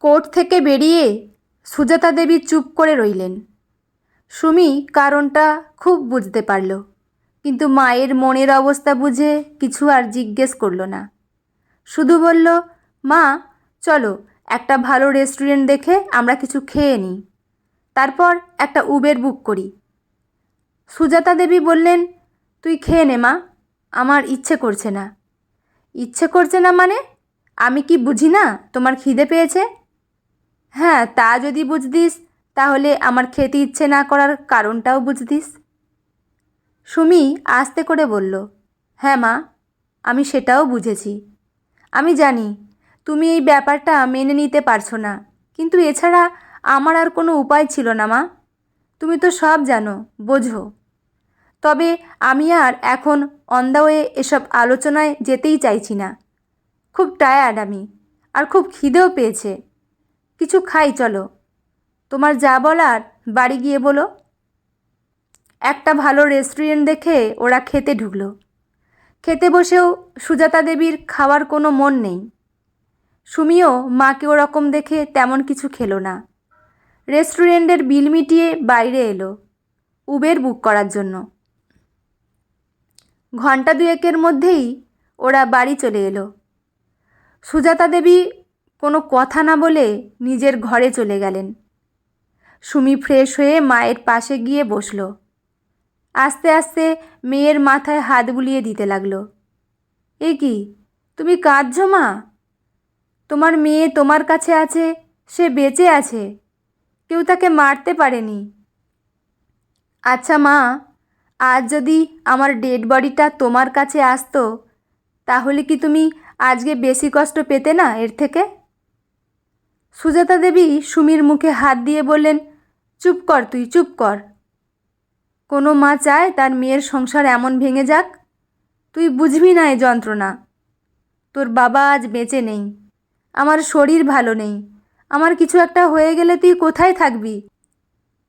Court থেকে বেরিয়ে সুজাতা দেবী চুপ করে রইলেন। সুমি কারণটা খুব বুঝতে পারল, কিন্তু মায়ের মনের অবস্থা বুঝে কিছু আর জিজ্ঞেস করল না। শুধু বলল, মা চলো একটা ভালো রেস্টুরেন্ট দেখে আমরা কিছু খেয়ে নিই, তারপর একটা উবের বুক করি। সুজাতা দেবী বললেন, তুই খেয়ে নে মা, আমার ইচ্ছে করছে না। ইচ্ছে করছে না মানে? আমি কি বুঝি না তোমার খিদে পেয়েছে? হ্যাঁ, তা যদি বুঝতিস তাহলে আমার খেতে ইচ্ছে না করার কারণটাও বুঝতিস। সুমি আস্তে করে বলল, হ্যাঁ মা, আমি সেটাও বুঝেছি। আমি জানি তুমি এই ব্যাপারটা মেনে নিতে পারছো না, কিন্তু এছাড়া আমার আর কোনো উপায় ছিল না মা। তুমি তো সব জানো, বোঝো। তবে আমি আর এখন অন দ্য ওয়ে এসব আলোচনায় যেতেই চাইছি না। খুব টায়ার্ড আমি, আর খুব খিদেও পেয়েছে। কিছু খাই চলো। তোমার যা বলার বাড়ি গিয়ে বলো। একটা ভালো রেস্টুরেন্ট দেখে ওরা খেতে ঢুকলো। খেতে বসেও সুজাতা দেবীর খাওয়ার কোনো মন নেই। সুমিও মাকে ওরকম দেখে তেমন কিছু খেলো না। রেস্টুরেন্টের বিল মিটিয়ে বাইরে এলো উবের বুক করার জন্য। ঘণ্টা দুয়েকের মধ্যেই ওরা বাড়ি চলে এলো। সুজাতা দেবী কোনো কথা না বলে নিজের ঘরে চলে গেলেন। সুমি ফ্রেশ হয়ে মায়ের পাশে গিয়ে বসল। আস্তে আস্তে মেয়ের মাথায় হাত বুলিয়ে দিতে লাগলো। এ কি, তুমি কাঁদছো মা? তোমার মেয়ে তোমার কাছে আছে, সে বেঁচে আছে, কেউ তাকে মারতে পারেনি। আচ্ছা মা, আজ যদি আমার ডেড বডিটা তোমার কাছে আসতো, তাহলে কি তুমি আজকে বেশি কষ্ট পেতে না এর থেকে? সুজাতা দেবী সুমির মুখে হাত দিয়ে বললেন, চুপ কর, তুই চুপ কর। কোনো মা চায় তার মেয়ের সংসার এমন ভেঙে যাক? তুই বুঝবি না এই যন্ত্রণা। তোর বাবা আজ বেঁচে নেই, আমার শরীর ভালো নেই, আমার কিছু একটা হয়ে গেলে তুই কোথায় থাকবি?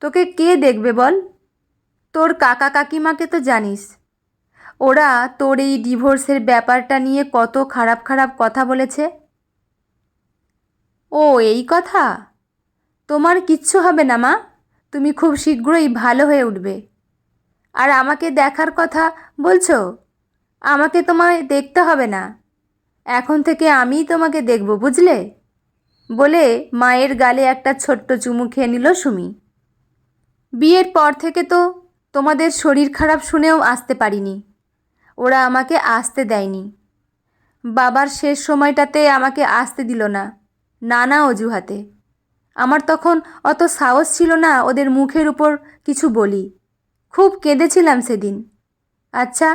তোকে কে দেখবে বল? তোর কাকা কাকিমাকে তো জানিস, ওরা তোর এই ডিভোর্সের ব্যাপারটা নিয়ে কত খারাপ খারাপ কথা বলেছে। ও এই কথা? তোমার কিচ্ছু হবে না মা, তুমি খুব শীঘ্রই ভালো হয়ে উঠবে। আর আমাকে দেখার কথা বলছো? আমাকে তোমায় দেখতে হবে না, এখন থেকে আমিই তোমাকে দেখব, বুঝলে? বলে মায়ের গালে একটা ছোট্ট চুমু খেয়ে নিল সুমি। বিয়ের পর থেকে তো তোমাদের শরীর খারাপ শুনেও আসতে পারিনি, ওরা আমাকে আসতে দেয়নি। বাবার শেষ সময়টাতে আমাকে আসতে দিল না, নানা অজুহাতে। আমার তখন অত সাহস ছিল না ওদের মুখের উপর কিছু বলি। খুব কেঁদেছিলাম সেদিন। আচ্ছা,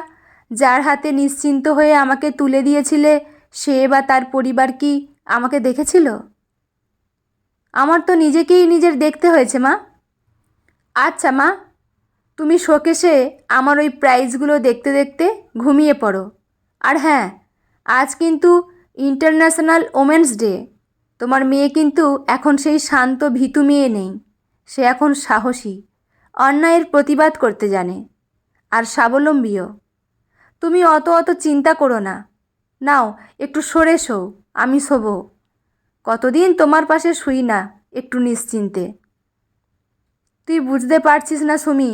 যার হাতে নিশ্চিন্ত হয়ে আমাকে তুলে দিয়েছিলে, সে বা তার পরিবার কি আমাকে দেখেছিল? আমার তো নিজেকেই নিজের দেখতে হয়েছে মা। আচ্ছা মা, তুমি শোকেসে আমার ওই প্রাইজগুলো দেখতে দেখতে ঘুমিয়ে পড়ো। আর হ্যাঁ, আজ কিন্তু ইন্টারন্যাশনাল ওমেন্স ডে। তোমার মেয়ে কিন্তু এখন সেই শান্ত ভীতু মেয়ে নেই, সে এখন সাহসী, অন্যায়ের প্রতিবাদ করতে জানে, আর স্বাবলম্বীও। তুমি অত অত চিন্তা করো না। নাও একটু সরে শো, আমি শোবো। কতদিন তোমার পাশে শুই না একটু নিশ্চিন্তে। তুই বুঝতে পারছিস না সুমি,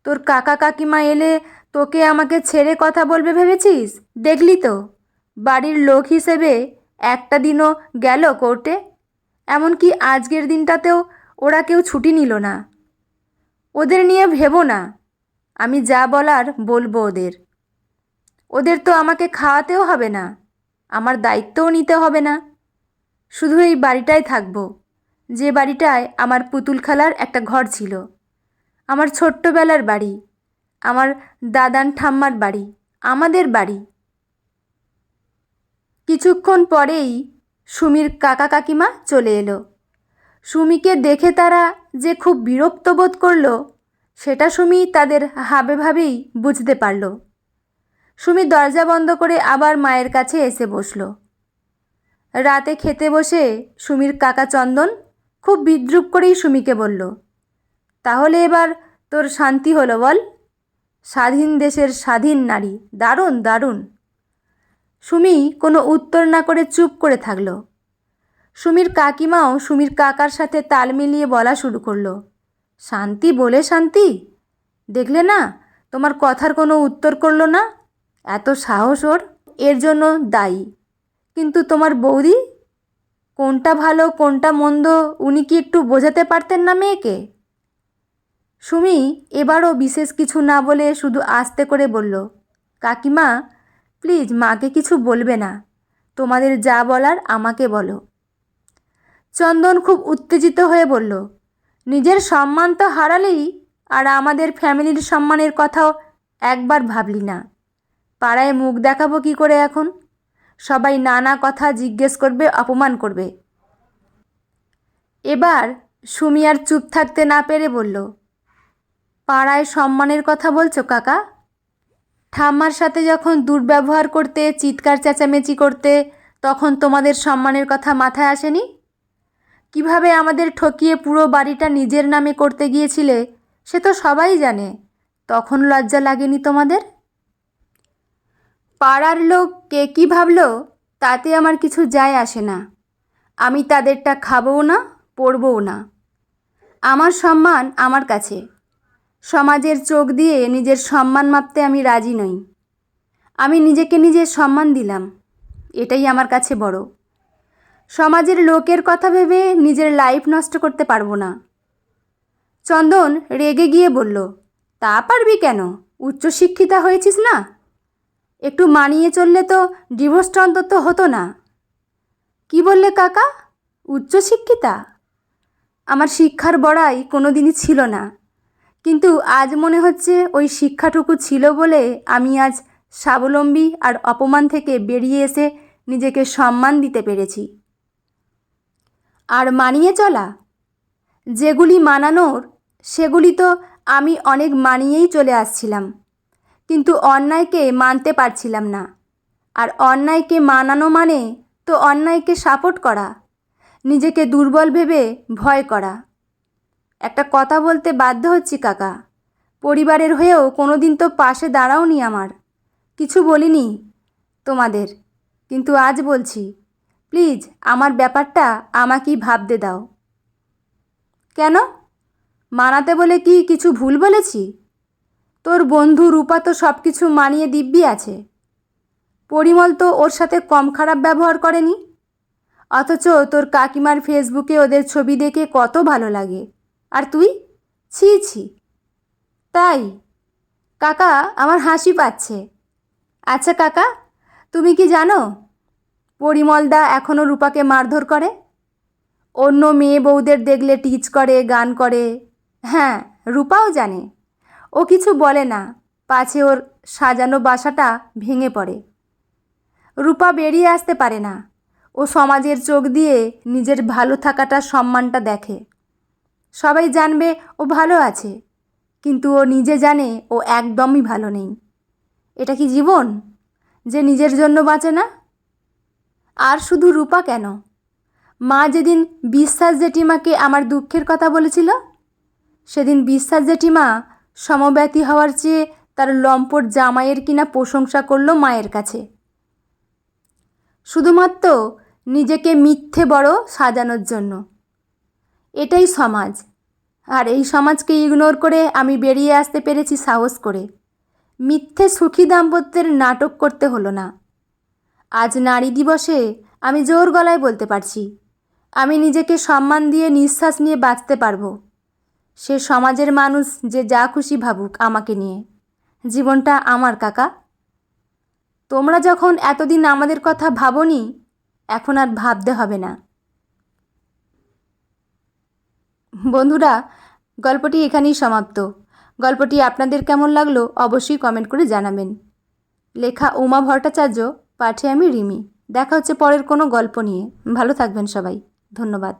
তোর কাকা কাকিমা এলে তোকে আমাকে ছেড়ে কথা বলবে ভেবেছিস? দেখলি তো, বাড়ির লোক হিসেবে একটা দিনও গেল কোর্টে। এমনকি আজকের দিনটাতেও ওরা কেউ ছুটি নিল না। ওদের নিয়ে ভেবো না, আমি যা বলার বলবো ওদের। ওদের তো আমাকে খাওয়াতেও হবে না, আমার দায়িত্বও নিতে হবে না। শুধু এই বাড়িটায় থাকবো, যে বাড়িটায় আমার পুতুল খালার একটা ঘর ছিল, আমার ছোট্টবেলার বাড়ি, আমার দাদান ঠাম্মার বাড়ি, আমাদের বাড়ি। কিছুক্ষণ পরেই সুমির কাকা কাকিমা চলে এলো। সুমিকে দেখে তারা যে খুব বিরক্ত বোধ করল, সেটা সুমি তাদের হাবে ভাবেই বুঝতে পারল। সুমি দরজা বন্ধ করে আবার মায়ের কাছে এসে বসল। রাতে খেতে বসে সুমির কাকা চন্দন খুব বিদ্রূপ করেই সুমিকে বলল, তাহলে এবার তোর শান্তি হলো বল? স্বাধীন দেশের স্বাধীন নারী, দারুণ দারুণ। সুমি কোনো উত্তর না করে চুপ করে থাকল। সুমির কাকিমাও সুমির কাকার সাথে তাল মিলিয়ে বলা শুরু করলো, শান্তি বলে শান্তি, দেখলে না তোমার কথার কোনো উত্তর করলো না, এত সাহস ওর, এর জন্য দায়ী। কিন্তু তোমার বৌদি, কোনটা ভালো কোনটা মন্দ উনি কি একটু বোঝাতে পারতেন না মেয়েকে? সুমি এবারও বিশেষ কিছু না বলে শুধু আস্তে করে বলল, কাকিমা প্লিজ মাকে কিছু বলবে না, তোমাদের যা বলার আমাকে বলো। চন্দন খুব উত্তেজিত হয়ে বলল, নিজের সম্মান তো হারালেই, আর আমাদের ফ্যামিলির সম্মানের কথাও একবার ভাবলি না। পাড়ায় মুখ দেখাবো কি করে এখন? সবাই নানা কথা জিজ্ঞেস করবে, অপমান করবে। এবার সুমি আর চুপ থাকতে না পেরে বলল, পাড়ায় সম্মানের কথা বলছো কাকা? ঠাম্মার সাথে যখন দুর্ব্যবহার করতে, চিৎকার চেঁচামেচি করতে, তখন তোমাদের সম্মানের কথা মাথায় আসেনি? কিভাবে আমাদের ঠকিয়ে পুরো বাড়িটা নিজের নামে করতে গিয়েছিলে সে তো সবাই জানে, তখন লজ্জা লাগেনি তোমাদের? পাড়ার লোক কে কী ভাবলো তাতে আমার কিছু যায় আসে না, আমি তাদেরটা খাবও না, পড়বও না। আমার সম্মান আমার কাছে, সমাজের চোখ দিয়ে নিজের সম্মান মাপতে আমি রাজি নই। আমি নিজেকে নিজের সম্মান দিলাম, এটাই আমার কাছে বড়। সমাজের লোকের কথা ভেবে নিজের লাইফ নষ্ট করতে পারবো না। চন্দন রেগে গিয়ে বলল, তা পারবি কেন? উচ্চশিক্ষিতা হয়েছিস না? একটু মানিয়ে চললে তো ডিভোর্সটা অন্তত হতো না। কি বললে কাকা? উচ্চশিক্ষিতা? আমার শিক্ষার বড়াই কোনো দিনই ছিল না, কিন্তু আজ মনে হচ্ছে ওই শিক্ষাটুকু ছিল বলে আমি আজ স্বাবলম্বী আর অপমান থেকে বেরিয়ে এসে নিজেকে সম্মান দিতে পেরেছি। আর মানিয়ে চলা, যেগুলি মানানোর সেগুলি তো আমি অনেক মানিয়েই চলে আসছিলাম, কিন্তু অন্যায়কে মানতে পারছিলাম না। আর অন্যায়কে মানানো মানে তো অন্যায়কে সাপোর্ট করা, নিজেকে দুর্বল ভেবে ভয় করা। একটা কথা বলতে বাধ্য হচ্ছি কাকা, পরিবারের হয়েও কোনো দিন তো পাশে দাঁড়াওনি আমার, কিছু বলিনি তোমাদের, কিন্তু আজ বলছি, প্লিজ আমার ব্যাপারটা আমাকেই ভাবতে দাও। কেন? মানাতে বলে কি কিছু ভুল বলেছি? তোর বন্ধু রূপা তো সব কিছু মানিয়ে দিব্যি আছে, পরিমল তো ওর সাথে কম খারাপ ব্যবহার করেনি, অথচ তোর কাকিমার ফেসবুকে ওদের ছবি দেখে কত ভালো লাগে, আর তুই ছি ছি। তাই কাকা আমার হাসি পাচ্ছে। আচ্ছা কাকা, তুমি কি জানো পরিমলদা এখনও রূপাকে মারধর করে, অন্য মেয়ে বউদের দেখলে টিচ করে, গান করে। হ্যাঁ, রূপাও জানে, ও কিছু বলে না, পাছে ওর সাজানো বাসাটা ভেঙে পড়ে। রূপা বেরিয়ে আসতে পারে না, ও সমাজের চোখ দিয়ে নিজের ভালো থাকাটা, সম্মানটা দেখে। সবাই জানবে ও ভালো আছে, কিন্তু ও নিজে জানে ও একদমই ভালো নেই। এটা কি জীবন যে নিজের জন্য বাঁচে না? আর শুধু রূপা কেন, মা যেদিন বিশ্বাস জেঠিমাকে আমার দুঃখের কথা বলেছিল, সেদিন বিশ্বাস জেঠিমা সমব্যথী হওয়ার চেয়ে তার লম্পট জামাইয়ের কিনা প্রশংসা করলো মায়ের কাছে, শুধুমাত্র নিজেকে মিথ্যে বড় সাজানোর জন্য। এটাই সমাজ, আর এই সমাজকে ইগনোর করে আমি বেরিয়ে আসতে পেরেছি সাহস করে। মিথ্যে সুখী দাম্পত্যের নাটক করতে হলো না। আজ নারী দিবসে আমি জোর গলায় বলতে পারছি, আমি নিজেকে সম্মান দিয়ে নিঃশ্বাস নিয়ে বাঁচতে পারবো। সে সমাজের মানুষ যে যা খুশি ভাবুক আমাকে নিয়ে, জীবনটা আমার কাকা। তোমরা যখন এতদিন আমাদের কথা ভাবোনি, এখন আর ভাবতে হবে না। বন্ধুরা, গল্পটি এখানেই সমাপ্ত। গল্পটি আপনাদের কেমন লাগলো অবশ্যই কমেন্ট করে জানাবেন। লেখা উমা ভট্টাচার্য, পাঠে আমি রিমি। দেখা হচ্ছে পরের কোনো গল্প নিয়ে। ভালো থাকবেন সবাই, ধন্যবাদ।